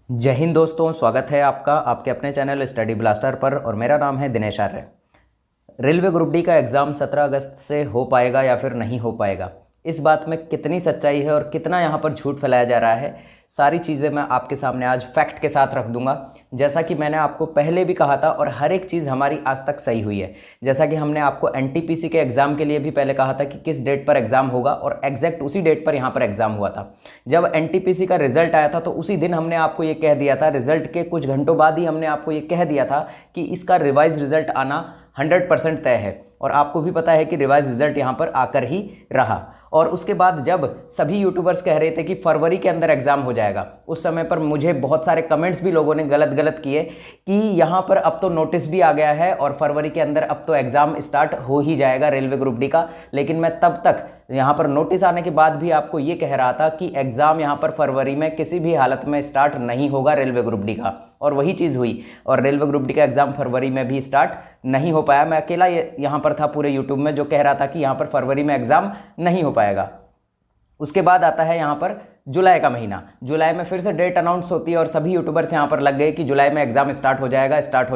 जय हिंद दोस्तों, स्वागत है आपका आपके अपने चैनल स्टडी ब्लास्टर पर और मेरा नाम है दिनेश आर्य। रेलवे ग्रुप डी का एग्ज़ाम 17 अगस्त से हो पाएगा या फिर नहीं हो पाएगा, इस बात में कितनी सच्चाई है और कितना यहाँ पर झूठ फैलाया जा रहा है, सारी चीज़ें मैं आपके सामने आज फैक्ट के साथ रख दूंगा। जैसा कि मैंने आपको पहले भी कहा था और हर एक चीज़ हमारी आज तक सही हुई है। जैसा कि हमने आपको एनटीपीसी के एग्ज़ाम के लिए भी पहले कहा था कि किस डेट पर एग्ज़ाम होगा और एग्जैक्ट उसी डेट पर यहाँ पर एग्ज़ाम हुआ था। जब एनटीपीसी का रिजल्ट आया था तो उसी दिन हमने आपको ये कह दिया था, रिजल्ट के कुछ घंटों बाद ही हमने आपको ये कह दिया था कि इसका रिवाइज रिजल्ट आना 100% तय है। और आपको भी पता है कि रिवाइज रिजल्ट यहाँ पर आकर ही रहा। और उसके बाद जब सभी यूट्यूबर्स कह रहे थे कि फरवरी के अंदर एग्ज़ाम हो जाएगा, उस समय पर मुझे बहुत सारे कमेंट्स भी लोगों ने गलत किए कि यहाँ पर अब तो नोटिस भी आ गया है और फरवरी के अंदर अब तो एग्ज़ाम स्टार्ट हो ही जाएगा रेलवे ग्रुप डी का। लेकिन मैं तब तक यहाँ पर नोटिस आने के बाद भी आपको ये कह रहा था कि एग्ज़ाम यहाँ पर फरवरी में किसी भी हालत में स्टार्ट नहीं होगा रेलवे ग्रुप डी का, और वही चीज़ हुई। और रेलवे ग्रुप डी का एग्ज़ाम फरवरी में भी स्टार्ट नहीं हो पाया। मैं अकेला यहाँ पर था पूरे यूट्यूब में जो कह रहा था कि यहाँ पर फरवरी में एग्ज़ाम नहीं हो पाएगा। उसके बाद आता है यहाँ पर जुलाई का महीना। जुलाई में फिर से डेट अनाउंस होती है और सभी यूट्यूबर्स यहाँ पर लग गए कि जुलाई में एग्ज़ाम स्टार्ट हो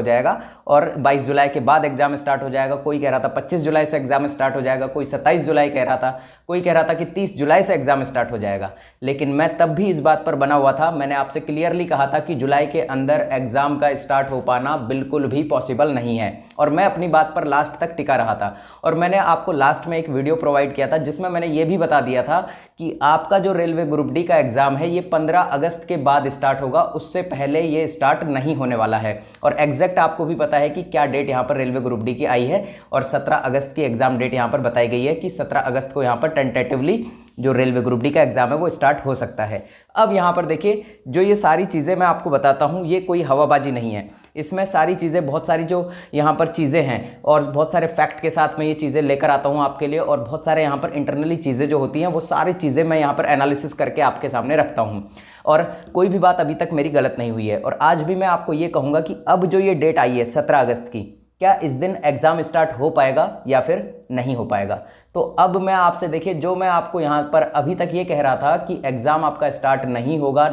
जाएगा और 22 जुलाई के बाद एग्ज़ाम स्टार्ट हो जाएगा। कोई कह रहा था 25 जुलाई से एग्ज़ाम स्टार्ट हो जाएगा, कोई 27 जुलाई कह रहा था, कोई कह रहा था कि 30 जुलाई से एग्ज़ाम स्टार्ट हो जाएगा। लेकिन मैं तब भी इस बात पर बना हुआ था, मैंने आपसे क्लियरली कहा था कि जुलाई के अंदर एग्ज़ाम का स्टार्ट हो पाना बिल्कुल भी पॉसिबल नहीं है और मैं अपनी बात पर लास्ट तक टिका रहा था। और मैंने आपको लास्ट में एक वीडियो प्रोवाइड किया था जिसमें मैंने ये भी बता दिया था कि आपका जो रेलवे ग्रुप डी का एग्ज़ाम है ये 15 अगस्त के बाद स्टार्ट होगा, उससे पहले ये स्टार्ट नहीं होने वाला है। और एग्जैक्ट आपको भी पता है कि क्या डेट यहाँ पर रेलवे ग्रुप डी की आई है और 17 अगस्त की एग्ज़ाम डेट यहाँ पर बताई गई है कि 17 अगस्त को यहाँ पर टेंटेटिवली जो रेलवे ग्रुप डी का एग्ज़ाम है वो स्टार्ट हो सकता है। अब यहाँ पर देखिए, जो ये सारी चीज़ें मैं आपको बताता हूँ ये कोई हवाबाजी नहीं है। इसमें सारी चीज़ें, बहुत सारी जो यहाँ पर चीज़ें हैं और बहुत सारे फैक्ट के साथ मैं ये चीज़ें लेकर आता हूँ आपके लिए, और बहुत सारे यहाँ पर इंटरनली चीज़ें जो होती हैं वो सारी चीज़ें मैं यहाँ पर एनालिसिस करके आपके सामने रखता हूँ। और कोई भी बात अभी तक मेरी गलत नहीं हुई है। और आज भी मैं आपको ये कहूँगा कि अब जो ये डेट आई है 17 अगस्त की, क्या इस दिन एग्ज़ाम स्टार्ट हो पाएगा या फिर नहीं हो पाएगा। तो अब मैं आपसे, देखिए, जो मैं आपको यहाँ पर अभी तक ये कह रहा था कि एग्ज़ाम आपका स्टार्ट नहीं होगा,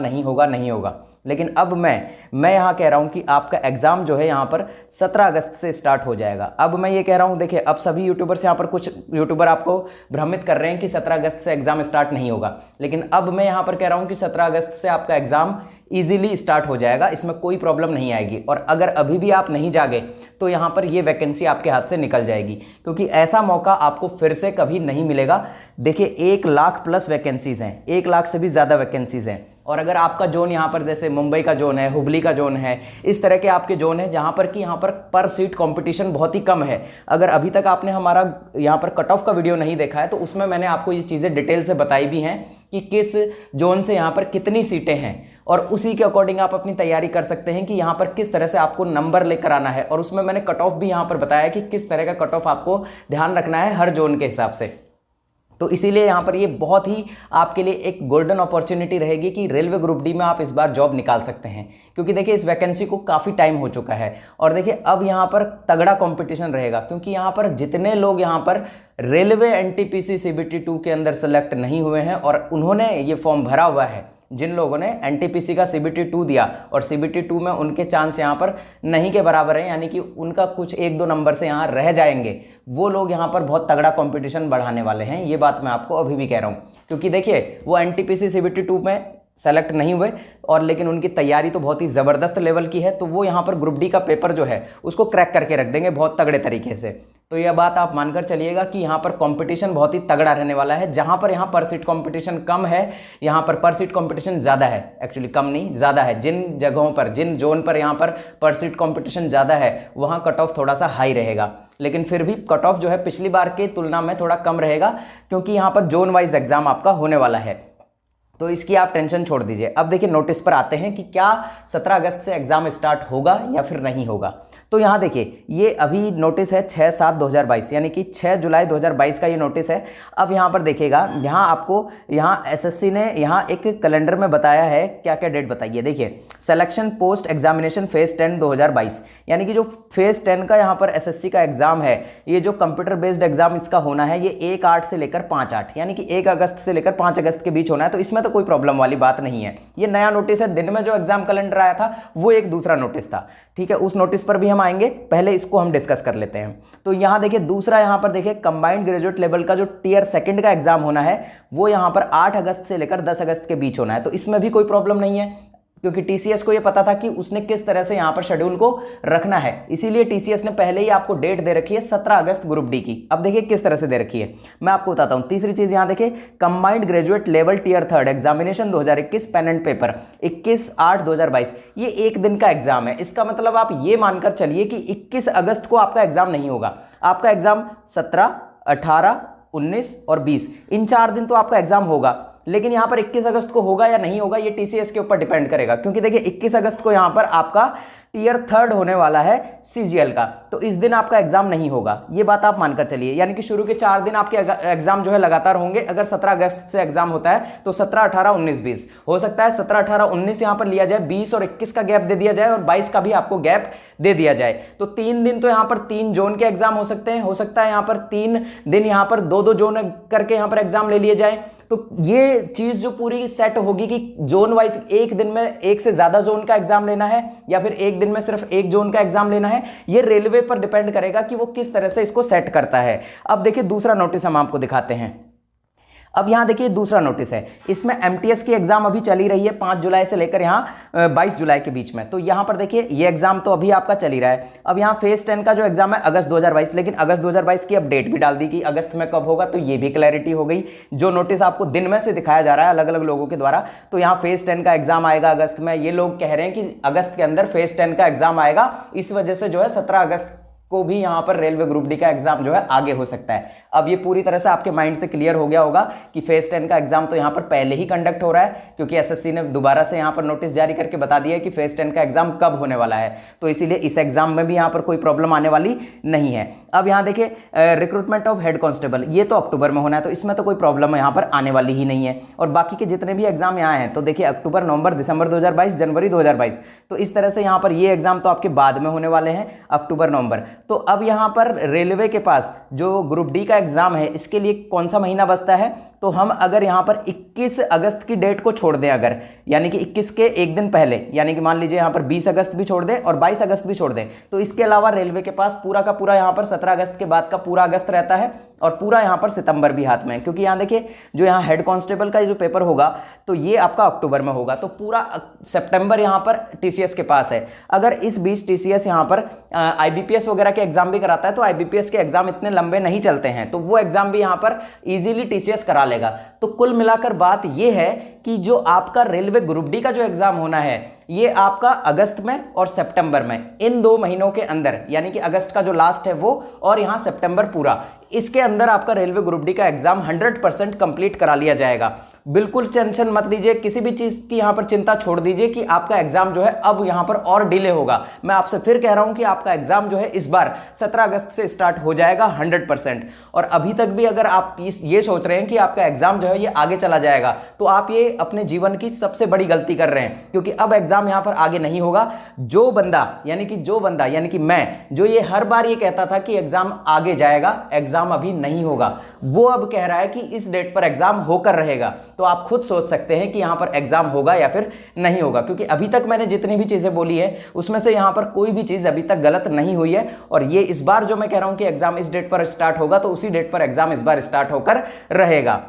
लेकिन अब मैं यहाँ कह रहा हूँ कि आपका एग्ज़ाम जो है यहाँ पर 17 अगस्त से स्टार्ट हो जाएगा। अब मैं ये कह रहा हूँ, देखिए, अब सभी यूट्यूबर्स यहाँ पर, कुछ यूट्यूबर आपको भ्रमित कर रहे हैं कि 17 अगस्त से एग्ज़ाम स्टार्ट नहीं होगा, लेकिन अब मैं यहाँ पर कह रहा हूँ कि 17 अगस्त से आपका एग्ज़ाम ईजिली स्टार्ट हो जाएगा, इसमें कोई प्रॉब्लम नहीं आएगी। और अगर अभी भी आप नहीं जागे तो यहाँ पर ये वैकेंसी आपके हाथ से निकल जाएगी, क्योंकि ऐसा मौका आपको फिर से कभी नहीं मिलेगा। देखिए, 1 लाख प्लस वैकेंसीज़ हैं, 1 लाख से भी ज़्यादा वैकेंसीज़ हैं। और अगर आपका जोन यहाँ पर, जैसे मुंबई का जोन है, हुबली का जोन है, इस तरह के आपके जोन है जहाँ पर कि यहाँ पर सीट कंपटीशन बहुत ही कम है। अगर अभी तक आपने हमारा यहाँ पर कट ऑफ का वीडियो नहीं देखा है तो उसमें मैंने आपको ये चीज़ें डिटेल से बताई भी हैं कि किस जोन से यहाँ पर कितनी सीटें हैं, और उसी के अकॉर्डिंग आप अपनी तैयारी कर सकते हैं कि यहाँ पर किस तरह से आपको नंबर लेकर आना है। और उसमें मैंने कट ऑफ भी यहाँ पर बताया कि किस तरह का कट ऑफ आपको ध्यान रखना है हर जोन के हिसाब से। तो इसीलिए यहाँ पर ये बहुत ही आपके लिए एक गोल्डन अपॉर्चुनिटी रहेगी कि रेलवे ग्रुप डी में आप इस बार जॉब निकाल सकते हैं, क्योंकि देखिए इस वैकेंसी को काफ़ी टाइम हो चुका है। और देखिए अब यहाँ पर तगड़ा कंपटीशन रहेगा, क्योंकि यहाँ पर जितने लोग यहाँ पर रेलवे एनटीपीसी सीबीटी 2 के अंदर सेलेक्ट नहीं हुए हैं और उन्होंने ये फॉर्म भरा हुआ है, जिन लोगों ने एनटीपीसी का सीबीटी 2 दिया और सीबीटी 2 में उनके चांस यहाँ पर नहीं के बराबर हैं, यानी कि उनका कुछ 1-2 नंबर से यहाँ रह जाएंगे, वो लोग यहाँ पर बहुत तगड़ा कंपटीशन बढ़ाने वाले हैं। ये बात मैं आपको अभी भी कह रहा हूँ, क्योंकि देखिए वो एनटीपीसी सीबीटी 2 में सेलेक्ट नहीं हुए और लेकिन उनकी तैयारी तो बहुत ही ज़बरदस्त लेवल की है, तो वो यहाँ पर ग्रुप डी का पेपर जो है उसको क्रैक करके रख देंगे बहुत तगड़े तरीके से। तो यह बात आप मानकर चलिएगा कि यहाँ पर कंपटीशन बहुत ही तगड़ा रहने वाला है। जहाँ पर यहाँ पर सीट कंपटीशन कम है, यहाँ पर सीट कंपटीशन ज़्यादा है। एक्चुअली कम नहीं, ज़्यादा है। जिन जगहों पर, जिन जोन पर यहाँ पर सीट कंपटीशन ज़्यादा है वहाँ कट ऑफ थोड़ा सा हाई रहेगा, लेकिन फिर भी कट ऑफ जो है पिछली बार की तुलना में थोड़ा कम रहेगा, क्योंकि यहाँ पर जोन वाइज एग्जाम आपका होने वाला है। तो इसकी आप टेंशन छोड़ दीजिए। अब देखिए नोटिस पर आते हैं कि क्या 17 अगस्त से एग्ज़ाम स्टार्ट होगा या फिर नहीं होगा। तो यहाँ देखिए ये अभी नोटिस है 6/7/2022 यानी कि 6 जुलाई 2022 का ये नोटिस है। अब यहाँ पर देखिएगा, यहाँ आपको यहाँ एसएससी ने यहाँ एक कैलेंडर में बताया है, क्या क्या डेट बताइए। देखिए सिलेक्शन पोस्ट एग्जामिनेशन फेज 10 2022, यानी कि जो फेज 10 का यहाँ पर एसएससी का एग्जाम है, ये जो कंप्यूटर बेस्ड एग्जाम इसका होना है, ये 1/8 से लेकर 5/8 यानी कि 1 अगस्त से लेकर 5 अगस्त के बीच होना है। तो इसमें तो कोई प्रॉब्लम वाली बात नहीं है। ये नया नोटिस है, दिन में जो एग्जाम कैलेंडर आया था वो एक दूसरा नोटिस था, ठीक है, उस नोटिस पर भी हम आएंगे, पहले इसको हम डिस्कस कर लेते हैं। तो यहां देखिए दूसरा, यहां पर देखिए कंबाइंड ग्रेजुएट लेवल का जो टियर सेकंड का एग्जाम होना है वो यहां पर 8 अगस्त से लेकर 10 अगस्त के बीच होना है। तो इसमें भी कोई प्रॉब्लम नहीं है, क्योंकि टीसीएस को ये पता था कि उसने किस तरह से यहां पर शेड्यूल को रखना है, इसीलिए टीसीएस ने पहले ही आपको डेट दे रखी है 17 अगस्त ग्रुप डी की। अब देखिए किस तरह से दे रखी है, मैं आपको बताता हूं। तीसरी चीज यहां देखिए combined graduate level tier third examination 2021 pen and paper 21/8/2022, ये एक दिन का एग्जाम है। इसका मतलब आप ये मानकर चलिए कि 21 अगस्त को आपका एग्जाम नहीं होगा। आपका एग्जाम 17, 18, 19 और 20 इन 4 दिन तो आपका एग्जाम होगा, लेकिन यहां पर 21 अगस्त को होगा या नहीं होगा ये टीसीएस के ऊपर डिपेंड करेगा, क्योंकि देखिए 21 अगस्त को यहां पर आपका टियर थर्ड होने वाला है सीजीएल का, तो इस दिन आपका एग्जाम नहीं होगा, ये बात आप मानकर चलिए। यानी कि शुरू के 4 दिन आपके एग्जाम जो है लगातार होंगे। अगर 17 अगस्त से एग्जाम होता है तो 17, 18, 19, 20 हो सकता है 17, 18, 19 यहां पर लिया जाए, 20 और 21 का गैप दे दिया जाए और 22 का भी आपको गैप दे दिया जाए। तो 3 दिन तो यहां पर 3 जोन के एग्जाम हो सकते हैं, हो सकता है यहां पर 3 दिन यहां पर 2-2 जोन करके यहां पर एग्जाम ले लिए जाए। तो ये चीज जो पूरी सेट होगी कि जोन वाइज एक दिन में एक से ज्यादा जोन का एग्जाम लेना है या फिर एक दिन में सिर्फ एक जोन का एग्जाम लेना है, ये रेलवे पर डिपेंड करेगा कि वो किस तरह से इसको सेट करता है। अब देखिए दूसरा नोटिस हम आपको दिखाते हैं। अब यहां देखिए दूसरा नोटिस है, इसमें एमटीएस की एग्जाम अभी चली रही है 5 जुलाई से लेकर यहां 22 जुलाई के बीच में। तो यहां पर देखिए ये एग्जाम तो अभी आपका चल ही रहा है। अब यहां फेज 10 का जो एग्जाम है अगस्त 2022, लेकिन अगस्त 2022 की अपडेट भी डाल दी कि अगस्त में कब होगा, तो ये भी क्लैरिटी हो गई। जो नोटिस आपको दिन में से दिखाया जा रहा है अलग अलग लोगों के द्वारा, तो यहाँ फेज 10 का एग्जाम आएगा अगस्त में। ये लोग कह रहे हैं कि अगस्त के अंदर फेज 10 का एग्जाम आएगा, इस वजह से जो है 17 अगस्त को भी यहां पर रेलवे ग्रुप डी का एग्जाम जो है आगे हो सकता है। अब ये पूरी तरह से आपके माइंड से क्लियर हो गया होगा कि फेज 10 का एग्जाम तो यहां पर पहले ही कंडक्ट हो रहा है, क्योंकि एसएससी ने दोबारा से यहां पर नोटिस जारी करके बता दिया है कि फेज 10 का एग्जाम कब होने वाला है। तो इसीलिए इस एग्जाम में भी यहां पर कोई प्रॉब्लम आने वाली नहीं है। अब यहां देखिए रिक्रूटमेंट ऑफ हेड कांस्टेबल, ये तो अक्टूबर में होना है, तो इसमें तो कोई प्रॉब्लम यहां पर आने वाली ही नहीं है। और बाकी के जितने भी एग्जाम यहाँ हैं, तो देखिए अक्टूबर, नवंबर, दिसंबर 2022, जनवरी 2022, तो इस तरह से यहां पर ये एग्जाम तो आपके बाद में होने वाले हैं, अक्टूबर, नवंबर। तो अब यहां पर रेलवे के पास जो ग्रुप डी का एग्जाम है इसके लिए कौन सा महीना बचता है, तो हम अगर यहां पर 21 अगस्त की डेट को छोड़ दें, अगर यानी कि 21 के एक दिन पहले, यानी कि मान लीजिए यहां पर 20 अगस्त भी छोड़ दें और 22 अगस्त भी छोड़ दें, तो इसके अलावा रेलवे के पास पूरा का पूरा यहां पर 17 अगस्त के बाद का पूरा अगस्त रहता है और पूरा यहां पर सितंबर भी हाथ में है। क्योंकि यहां देखिए जो यहां हेड कांस्टेबल का जो पेपर होगा तो ये आपका अक्टूबर में होगा, तो पूरा सितंबर यहां पर टीसीएस के पास है। अगर इस बीच टीसीएस यहां पर आईबीपीएस वगैरह के एग्जाम भी कराता है, तो आईबीपीएस के एग्जाम इतने लंबे नहीं चलते हैं, तो वो एग्जाम भी यहां पर इजीली टीसीएस करा लेगा। तो कुल मिलाकर बात यह है कि जो आपका रेलवे ग्रुप डी का जो एग्जाम होना है ये आपका अगस्त में और सितंबर में, इन 2 महीनों के अंदर, यानी कि अगस्त का जो लास्ट है वो और यहां सितंबर पूरा, इसके अंदर आपका रेलवे ग्रुप डी का एग्जाम 100% कंप्लीट करा लिया जाएगा। बिल्कुल टेंशन मत लीजिए, किसी भी चीज की यहां पर चिंता छोड़ दीजिए कि आपका एग्जाम जो है अब यहां पर और डिले होगा। मैं आपसे फिर कह रहा हूं कि आपका एग्जाम जो है इस बार 17 अगस्त से स्टार्ट हो जाएगा 100%। और अभी तक भी अगर आप ये सोच रहे हैं कि आपका एग्जाम जो है ये आगे चला जाएगा, तो आप ये अपने जीवन की सबसे बड़ी गलती कर रहे हैं, क्योंकि अब एग्जाम यहां पर आगे नहीं होगा। जो बंदा यानी कि मैं, जो ये हर बार ये कहता था कि एग्जाम आगे जाएगा, एग्जाम अभी नहीं होगा, वो अब कह रहा है कि इस डेट पर एग्जाम होकर रहेगा। तो आप खुद सोच सकते हैं कि यहां पर एग्जाम होगा या फिर नहीं होगा, क्योंकि अभी तक मैंने जितनी भी चीजें बोली है उसमें से यहां पर कोई भी चीज अभी तक गलत नहीं हुई है। और ये इस बार जो मैं कह रहा हूं कि एग्जाम इस डेट पर स्टार्ट होगा, तो उसी डेट पर एग्जाम इस बार स्टार्ट होकर रहेगा।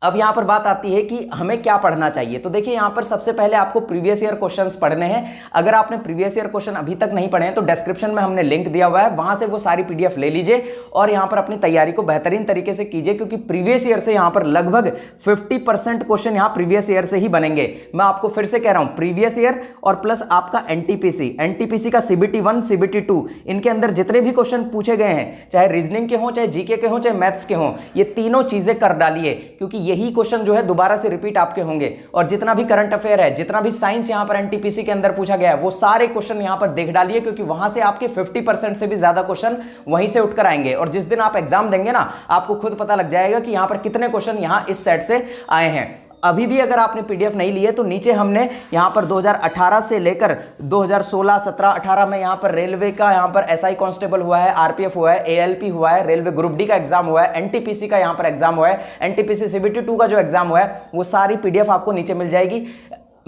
अब यहां पर बात आती है कि हमें क्या पढ़ना चाहिए। तो देखिए यहां पर सबसे पहले आपको प्रीवियस ईयर क्वेश्चंस पढ़ने हैं। अगर आपने प्रीवियस ईयर क्वेश्चन अभी तक नहीं पढ़े हैं तो डिस्क्रिप्शन में हमने लिंक दिया हुआ है, वहां से वो सारी पीडीएफ ले लीजिए और यहां पर अपनी तैयारी को बेहतरीन तरीके से कीजिए, क्योंकि प्रीवियस ईयर से यहां पर लगभग 50% क्वेश्चन यहां प्रीवियस ईयर से ही बनेंगे। मैं आपको फिर से कह रहा हूं, प्रीवियस ईयर और प्लस आपका एनटीपीसी का CBT 1, CBT 2, इनके अंदर जितने भी क्वेश्चन पूछे गए हैं, चाहे रीजनिंग के हों, चाहे जीके के हों, चाहे मैथ्स के हों, ये तीनों चीजें कर डालिए, क्योंकि यही क्वेश्चन जो है दोबारा से रिपीट आपके होंगे। और जितना भी करंट अफेयर है, जितना भी साइंस यहां पर एनटीपीसी के अंदर पूछा गया है, वो सारे क्वेश्चन यहां पर देख डालिए, क्योंकि वहां से आपके 50% से भी ज्यादा क्वेश्चन वहीं से उठकर आएंगे। और जिस दिन आप एग्जाम देंगे ना, आपको खुद पता लग जाएगा कि यहां पर कितने क्वेश्चन यहां इस सेट से आए हैं। अभी भी अगर आपने पीडीएफ नहीं ली है तो नीचे हमने यहां पर 2018 से लेकर 2016, 17, 18 में यहां पर रेलवे का यहां पर एसआई कांस्टेबल हुआ है, आरपीएफ हुआ है, एएलपी हुआ है, रेलवे ग्रुप डी का एग्जाम हुआ है, एनटीपीसी का यहां पर एग्जाम हुआ है, एनटीपीसी सीबीटी 2 का जो एग्जाम हुआ है, वो सारी पीडीएफ आपको नीचे मिल जाएगी।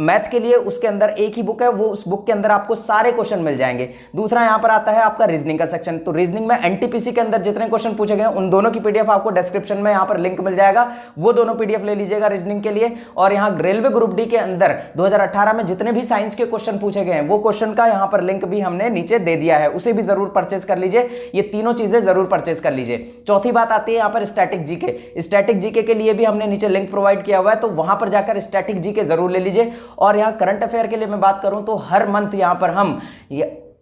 मैथ के लिए उसके अंदर एक ही बुक है, वो उस बुक के अंदर आपको सारे क्वेश्चन मिल जाएंगे। दूसरा यहां पर आता है आपका रीजनिंग का सेक्शन। तो रीजनिंग में एनटीपीसी के अंदर जितने क्वेश्चन पूछे गए उन दोनों की पीडीएफ आपको डिस्क्रिप्शन में यहां पर लिंक मिल जाएगा, वो दोनों पीडीएफ ले लीजिएगा रीजनिंग के लिए। और यहां रेलवे ग्रुप डी के अंदर 2018 में जितने भी साइंस के क्वेश्चन पूछे गए हैं, वो क्वेश्चन का यहां पर लिंक भी हमने नीचे दे दिया है, उसे भी जरूर परचेज कर लीजिए। ये तीनों चीजें जरूर परचेज कर लीजिए। चौथी बात आती है यहां पर स्टैटिक जीके। स्टैटिक जीके के लिए भी हमने नीचे लिंक प्रोवाइड किया हुआ है, तो वहां पर जाकर स्टैटिक जीके जरूर ले लीजिए। और यहां करंट अफेयर के लिए मैं बात करूं तो हर मंथ यहां पर हम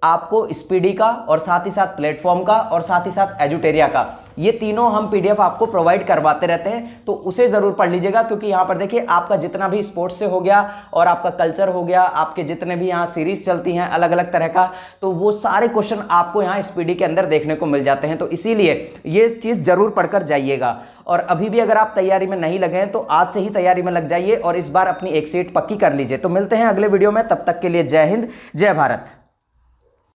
आपको स्पीडी का और साथ ही साथ प्लेटफॉर्म का और साथ ही साथ एजुटेरिया का, ये तीनों हम पीडीएफ आपको प्रोवाइड करवाते रहते हैं, तो उसे जरूर पढ़ लीजिएगा। क्योंकि यहां पर देखिए आपका जितना भी स्पोर्ट्स से हो गया और आपका कल्चर हो गया, आपके जितने भी यहां सीरीज चलती हैं अलग अलग तरह का, तो वो सारे क्वेश्चन आपको यहां स्पीडी के अंदर देखने को मिल जाते हैं। तो इसीलिए ये चीज जरूर पढ़कर जाइएगा। और अभी भी अगर आप तैयारी में नहीं लगे हैं तो आज से ही तैयारी में लग जाइए और इस बार अपनी एक सीट पक्की कर लीजिए। तो मिलते हैं अगले वीडियो में, तब तक के लिए जय हिंद, जय भारत।